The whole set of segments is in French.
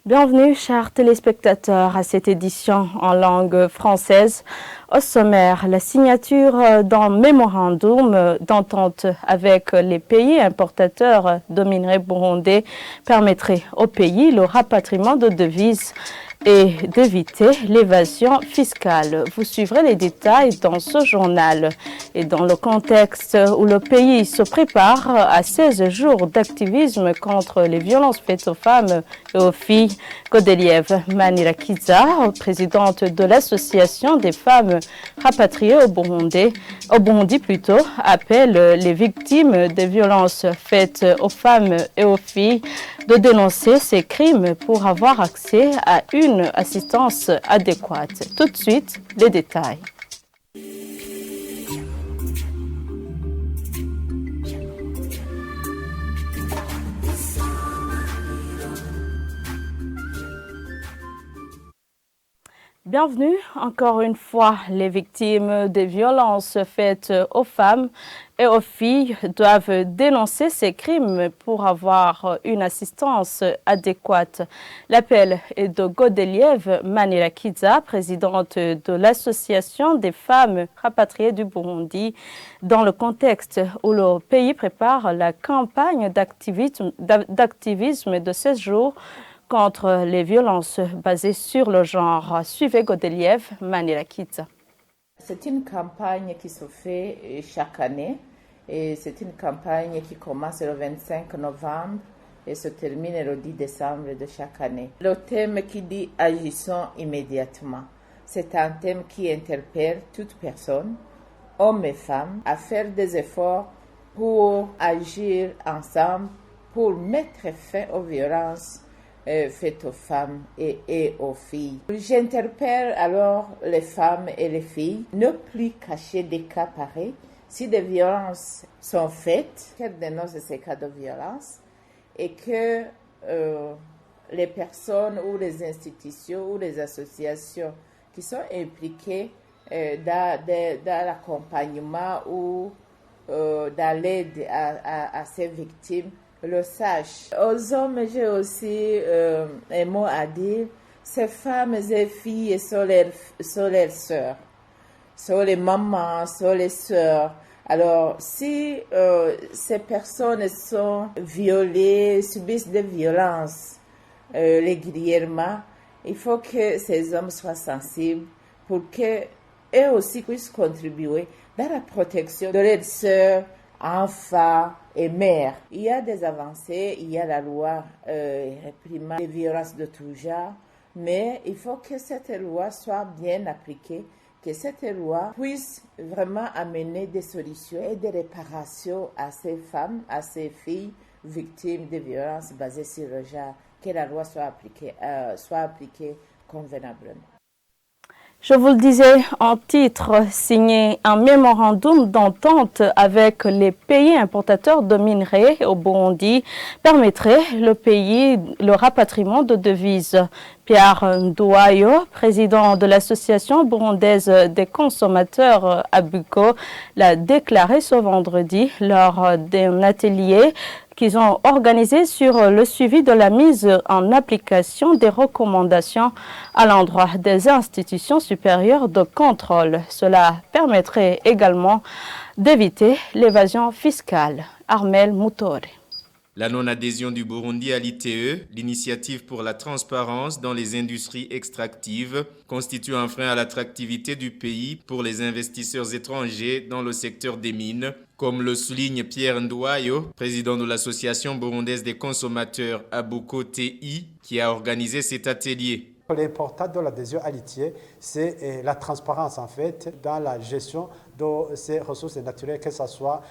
Bienvenue, chers téléspectateurs, à cette édition en langue française. Au sommaire, la signature d'un mémorandum d'entente avec les pays importateurs de minerais burundais permettrait au pays le rapatriement de devises et d'éviter l'évasion fiscale. Vous suivrez les détails dans ce journal. Et dans le contexte où le pays se prépare à 16 jours d'activisme contre les violences faites aux femmes et aux filles, Godelieve Manirakiza, présidente de l'association des femmes rapatriées au Burundi, appelle les victimes des violences faites aux femmes et aux filles de dénoncer ces crimes pour avoir accès à une assistance adéquate. Tout de suite, les détails. Bienvenue encore une fois. Les victimes des violences faites aux femmes et aux filles doivent dénoncer ces crimes pour avoir une assistance adéquate. L'appel est de Godelieve Manirakiza, présidente de l'association des femmes rapatriées du Burundi, dans le contexte où le pays prépare la campagne d'activisme de 16 jours contre les violences basées sur le genre. Suivez Godelieve Manirakiza. C'est une campagne qui se fait chaque année et c'est une campagne qui commence le 25 novembre et se termine le 10 décembre de chaque année. Le thème qui dit « Agissons immédiatement », c'est un thème qui interpelle toute personne, hommes et femmes, à faire des efforts pour agir ensemble, pour mettre fin aux violences faites aux femmes et aux filles. J'interpelle alors les femmes et les filles, ne plus cacher des cas pareils. Si des violences sont faites, qu'elles dénoncent ces cas de violence et que les personnes ou les institutions ou les associations qui sont impliquées dans l'accompagnement ou dans l'aide à ces victimes le sachent. Aux hommes, j'ai aussi un mot à dire. Ces femmes et filles sont leurs sœurs, sont les mamans, sont les sœurs. Alors, si ces personnes sont violées, subissent des violences régulièrement, il faut que ces hommes soient sensibles pour qu'eux aussi puissent contribuer dans la protection de leurs sœurs, enfants et mères. Il y a des avancées, il y a la loi réprimant les violences de tout genre, mais il faut que cette loi soit bien appliquée, que cette loi puisse vraiment amener des solutions et des réparations à ces femmes, à ces filles victimes de violences basées sur le genre, que la loi soit appliquée convenablement. Je vous le disais en titre, signer un mémorandum d'entente avec les pays importateurs de minerais au Burundi permettrait le rapatriement de devises. Pierre Ndouayo, président de l'association burundaise des consommateurs à Buko, l'a déclaré ce vendredi lors d'un atelier qu'ils ont organisé sur le suivi de la mise en application des recommandations à l'endroit des institutions supérieures de contrôle. Cela permettrait également d'éviter l'évasion fiscale. Armel Moutore. La non-adhésion du Burundi à l'ITE, l'initiative pour la transparence dans les industries extractives, constitue un frein à l'attractivité du pays pour les investisseurs étrangers dans le secteur des mines, comme le souligne Pierre Ndouayo, président de l'association burundaise des consommateurs Abuko TI, qui a organisé cet atelier. L'important de l'adhésion à l'ITIE, c'est la transparence en fait dans la gestion de ces ressources naturelles, que ce soit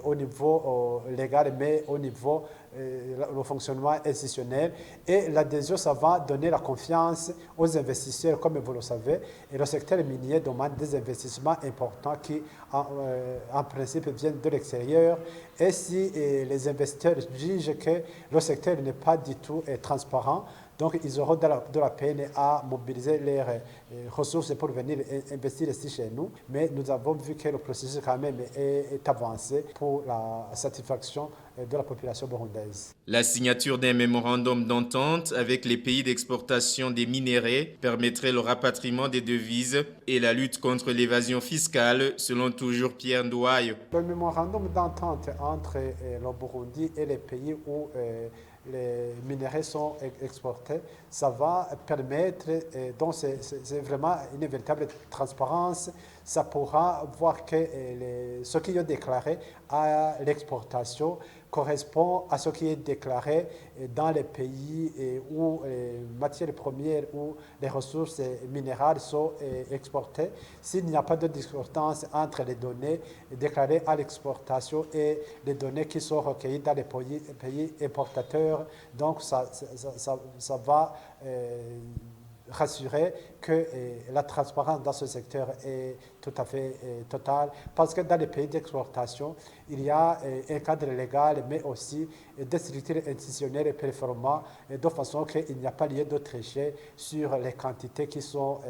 au niveau légal, mais au niveau le fonctionnement institutionnel. Et l'adhésion, ça va donner la confiance aux investisseurs, comme vous le savez. Et le secteur minier demande des investissements importants qui, en principe, viennent de l'extérieur. Et si les investisseurs jugent que le secteur n'est pas du tout transparent, donc, ils auront de la peine à mobiliser leurs ressources pour venir investir ici chez nous. Mais nous avons vu que le processus quand même est avancé pour la satisfaction de la population burundaise. La signature d'un mémorandum d'entente avec les pays d'exportation des minéraux permettrait le rapatriement des devises et la lutte contre l'évasion fiscale, selon toujours Pierre Ndouaye. Le mémorandum d'entente entre le Burundi et les pays où les minéraux sont exportés, ça va permettre, donc c'est vraiment une véritable transparence, ça pourra voir que ce qui est déclaré à l'exportation correspond à ce qui est déclaré dans les pays où les matières premières ou les ressources minérales sont exportées. S'il n'y a pas de discordance entre les données déclarées à l'exportation et les données qui sont recueillies dans les pays importateurs, donc ça va rassurer que la transparence dans ce secteur est tout à fait totale, parce que dans les pays d'exportation, il y a un cadre légal, mais aussi des structures institutionnelles performantes, de façon qu'il n'y a pas lieu de tricher sur les quantités qui sont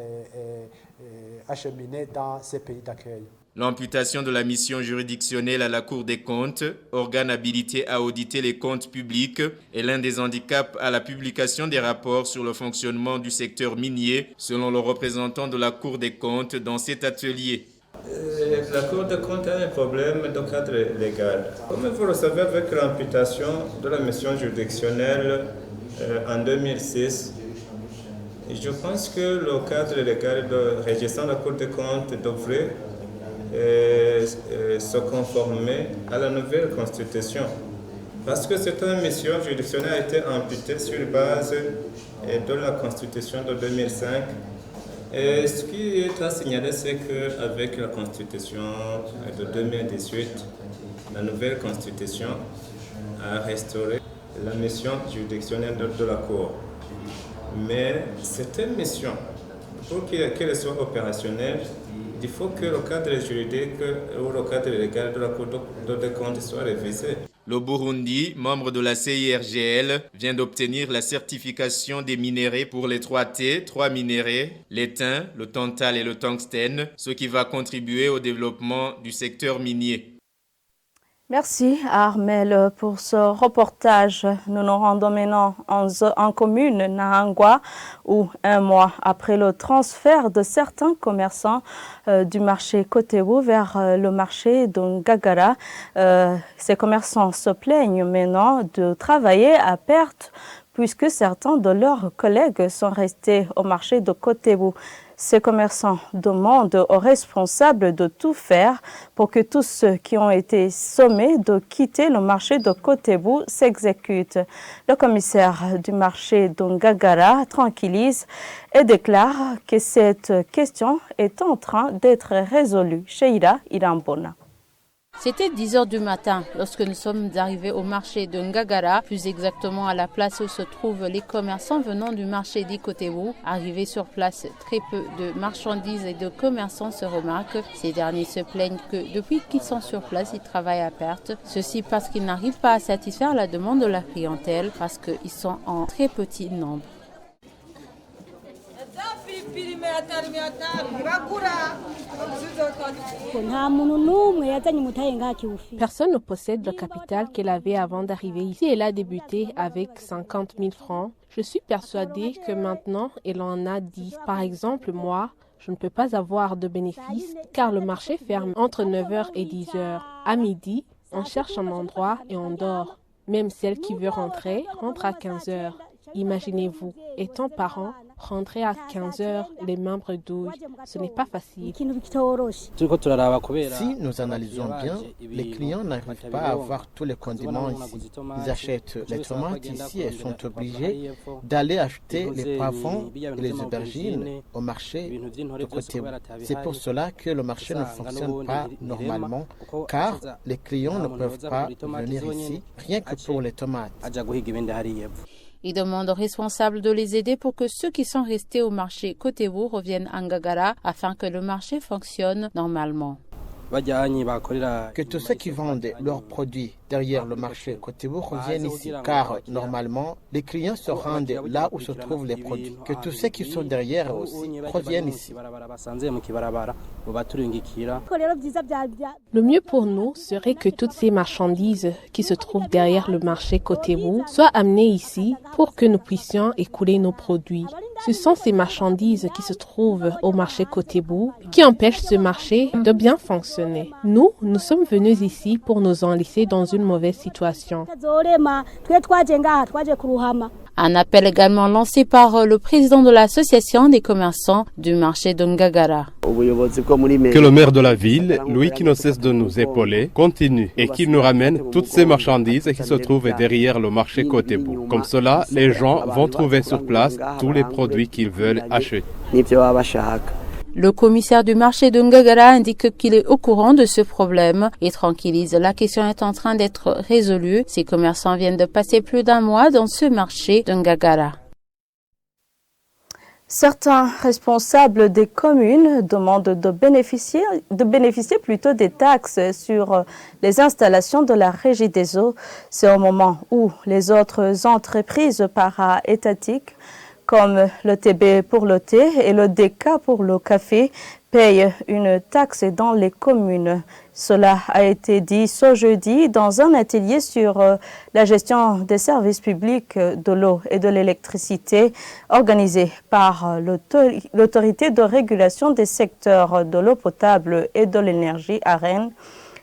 acheminées dans ces pays d'accueil. L'amputation de la mission juridictionnelle à la Cour des comptes, organe habilité à auditer les comptes publics, est l'un des handicaps à la publication des rapports sur le fonctionnement du secteur minier, selon le représentant de la Cour des comptes dans cet atelier. La Cour des comptes a un problème de cadre légal. Comme vous le savez, avec l'amputation de la mission juridictionnelle en 2006, je pense que le cadre légal régissant la Cour des comptes devrait se conformer à la nouvelle constitution. Parce que cette mission juridictionnelle a été amputée sur base de la constitution de 2005. Et ce qui est à signaler, c'est qu'avec la constitution de 2018, la nouvelle constitution a restauré la mission juridictionnelle de la Cour. Mais cette mission, pour qu'elle soit opérationnelle, il faut que le cadre juridique ou le cadre légal de la Cour des comptes soit révisé. Le Burundi, membre de la CIRGL, vient d'obtenir la certification des minéraux pour les 3T, 3 minéraux, l'étain, le tantal et le tungstène, ce qui va contribuer au développement du secteur minier. Merci Armel pour ce reportage. Nous nous rendons maintenant en commune Nahangwa où un mois après le transfert de certains commerçants du marché Kotebu vers le marché de Ngagara, ces commerçants se plaignent maintenant de travailler à perte puisque certains de leurs collègues sont restés au marché de Kotebu. Ces commerçants demandent aux responsables de tout faire pour que tous ceux qui ont été sommés de quitter le marché de Kotebu s'exécutent. Le commissaire du marché de Ngagara tranquillise et déclare que cette question est en train d'être résolue. Sheila Irambona. C'était 10 h du matin lorsque nous sommes arrivés au marché de Ngagara, plus exactement à la place où se trouvent les commerçants venant du marché d'Ikotebu. Arrivés sur place, très peu de marchandises et de commerçants se remarquent. Ces derniers se plaignent que depuis qu'ils sont sur place, ils travaillent à perte. Ceci parce qu'ils n'arrivent pas à satisfaire la demande de la clientèle parce qu'ils sont en très petit nombre. Personne ne possède le capital qu'elle avait avant d'arriver ici. Elle a débuté avec 50 000 francs. Je suis persuadée que maintenant, elle en a 10. Par exemple, moi, je ne peux pas avoir de bénéfices car le marché ferme entre 9 h et 10 h. À midi, on cherche un endroit et on dort. Même celle qui veut rentrer rentre à 15 h. Imaginez-vous, étant parent, rentrer à 15 h les membres douilles, ce n'est pas facile. Si nous analysons bien, les clients n'arrivent pas à avoir tous les condiments ici. Ils achètent les tomates ici et sont obligés d'aller acheter les poivrons et les aubergines au marché de Kotebu. C'est pour cela que le marché ne fonctionne pas normalement, car les clients ne peuvent pas venir ici rien que pour les tomates. Ils demandent aux responsables de les aider pour que ceux qui sont restés au marché Kotebu reviennent à Ngagara afin que le marché fonctionne normalement. Que tous ceux qui vendent leurs produits derrière le marché Kotebu reviennent ici, car normalement, les clients se rendent là où se trouvent les produits. Que tous ceux qui sont derrière aussi reviennent ici. Le mieux pour nous serait que toutes ces marchandises qui se trouvent derrière le marché Kotebu soient amenées ici pour que nous puissions écouler nos produits. Ce sont ces marchandises qui se trouvent au marché Kotebu qui empêchent ce marché de bien fonctionner. Nous sommes venus ici pour nous enlisser dans une mauvaise situation. Un appel également lancé par le président de l'association des commerçants du marché de Ngagara. Que le maire de la ville, lui qui ne cesse de nous épauler, continue et qu'il nous ramène toutes ces marchandises qui se trouvent derrière le marché Kotebu. Comme cela, les gens vont trouver sur place tous les produits qu'ils veulent acheter. Le commissaire du marché de Ngagara indique qu'il est au courant de ce problème et tranquillise. La question est en train d'être résolue. Ces commerçants viennent de passer plus d'un mois dans ce marché de Ngagara. Certains responsables des communes demandent de bénéficier plutôt des taxes sur les installations de la Régie des eaux. C'est au moment où les autres entreprises para-étatiques comme le TB pour le thé et le DK pour le café, payent une taxe dans les communes. Cela a été dit ce jeudi dans un atelier sur la gestion des services publics de l'eau et de l'électricité organisé par l'autorité de régulation des secteurs de l'eau potable et de l'énergie à Rennes.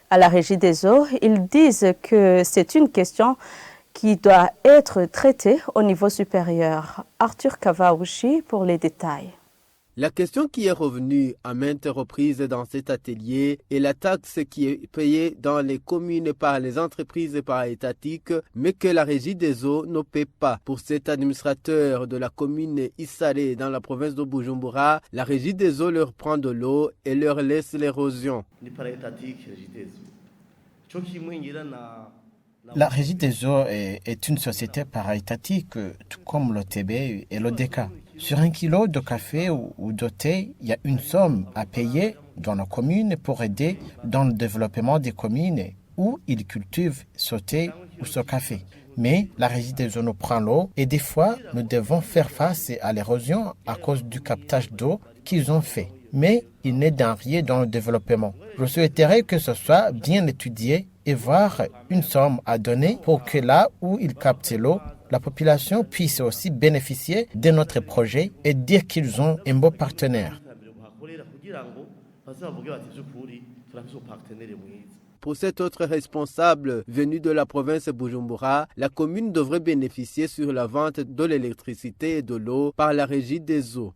À la Régie des eaux, ils disent que c'est une question qui doit être traité au niveau supérieur. Arthur Kavaouchi pour les détails. La question qui est revenue à maintes reprises dans cet atelier est la taxe qui est payée dans les communes par les entreprises para-étatiques, mais que la Régie des eaux ne paie pas. Pour cet administrateur de la commune Issaré dans la province de Bujumbura, la Régie des eaux leur prend de l'eau et leur laisse l'érosion. La Régie des eaux est une société para-étatique, tout comme le TB et le DK. Sur un kilo de café ou de thé, il y a une somme à payer dans la commune pour aider dans le développement des communes où ils cultivent ce thé ou ce café. Mais la Régie des eaux nous prend l'eau et des fois, nous devons faire face à l'érosion à cause du captage d'eau qu'ils ont fait. Mais il n'est d'un rien dans le développement. Je souhaiterais que ce soit bien étudié et voir une somme à donner pour que là où ils captent l'eau, la population puisse aussi bénéficier de notre projet et dire qu'ils ont un beau partenaire. Pour cet autre responsable venu de la province de Bujumbura, la commune devrait bénéficier sur la vente de l'électricité et de l'eau par la Régie des eaux.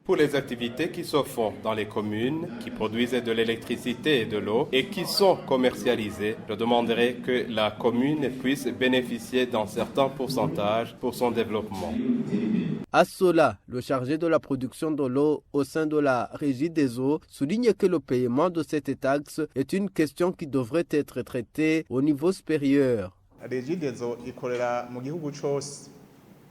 Pour les activités qui se font dans les communes, qui produisent de l'électricité et de l'eau et qui sont commercialisées, je demanderai que la commune puisse bénéficier d'un certain pourcentage pour son développement. À cela, le chargé de la production de l'eau au sein de la Régie des eaux souligne que le paiement de cette taxe est une question qui devrait être traitée au niveau supérieur.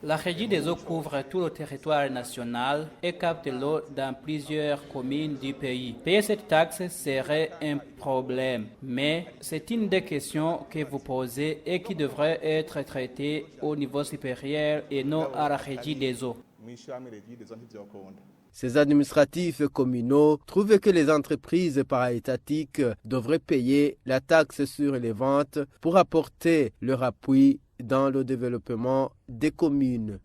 La Régie des eaux couvre tout le territoire national et capte l'eau dans plusieurs communes du pays. Payer cette taxe serait un problème, mais c'est une des questions que vous posez et qui devrait être traitée au niveau supérieur et non à la Régie des eaux. Ces administratifs communaux trouvent que les entreprises para-étatiques devraient payer la taxe sur les ventes pour apporter leur appui dans le développement des communes.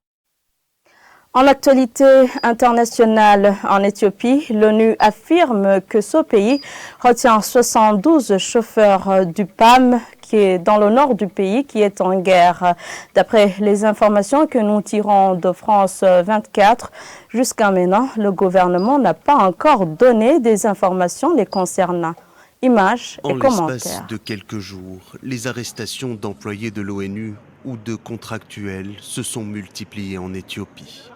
En actualité internationale en Éthiopie, l'ONU affirme que ce pays retient 72 chauffeurs du PAM qui est dans le nord du pays qui est en guerre. D'après les informations que nous tirons de France 24, jusqu'à maintenant, le gouvernement n'a pas encore donné des informations les concernant. Images et commentaires. En l'espace de quelques jours, les arrestations d'employés de l'ONU ou de contractuels se sont multipliées en Éthiopie.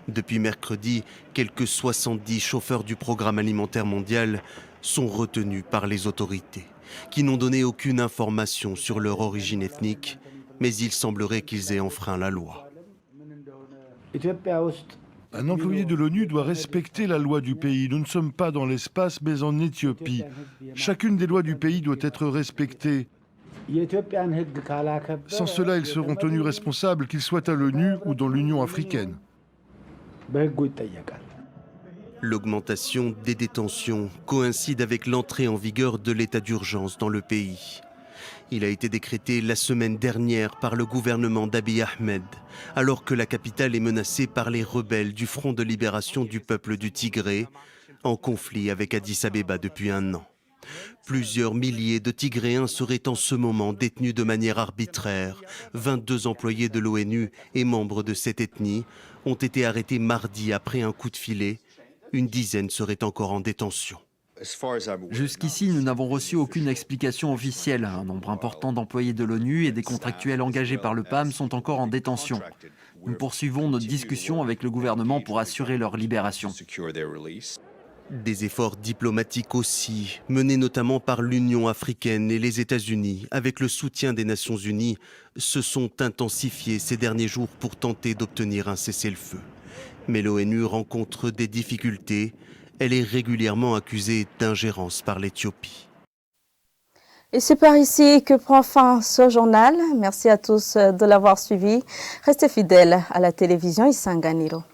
Depuis mercredi, quelques 70 chauffeurs du Programme alimentaire mondial sont retenus par les autorités, qui n'ont donné aucune information sur leur origine ethnique, mais il semblerait qu'ils aient enfreint la loi. Un employé de l'ONU doit respecter la loi du pays. Nous ne sommes pas dans l'espace, mais en Éthiopie. Chacune des lois du pays doit être respectée. Sans cela, ils seront tenus responsables, qu'ils soient à l'ONU ou dans l'Union africaine. L'augmentation des détentions coïncide avec l'entrée en vigueur de l'état d'urgence dans le pays. Il a été décrété la semaine dernière par le gouvernement d'Abiy Ahmed, alors que la capitale est menacée par les rebelles du Front de libération du peuple du Tigré, en conflit avec Addis Abeba depuis un an. Plusieurs milliers de Tigréens seraient en ce moment détenus de manière arbitraire. 22 employés de l'ONU et membres de cette ethnie ont été arrêtés mardi après un coup de filet. Une dizaine seraient encore en détention. Jusqu'ici, nous n'avons reçu aucune explication officielle. Un nombre important d'employés de l'ONU et des contractuels engagés par le PAM sont encore en détention. Nous poursuivons notre discussion avec le gouvernement pour assurer leur libération. Des efforts diplomatiques aussi, menés notamment par l'Union africaine et les États-Unis, avec le soutien des Nations unies, se sont intensifiés ces derniers jours pour tenter d'obtenir un cessez-le-feu. Mais l'ONU rencontre des difficultés. Elle est régulièrement accusée d'ingérence par l'Éthiopie. Et c'est par ici que prend fin ce journal. Merci à tous de l'avoir suivi. Restez fidèles à la télévision Isanganiro.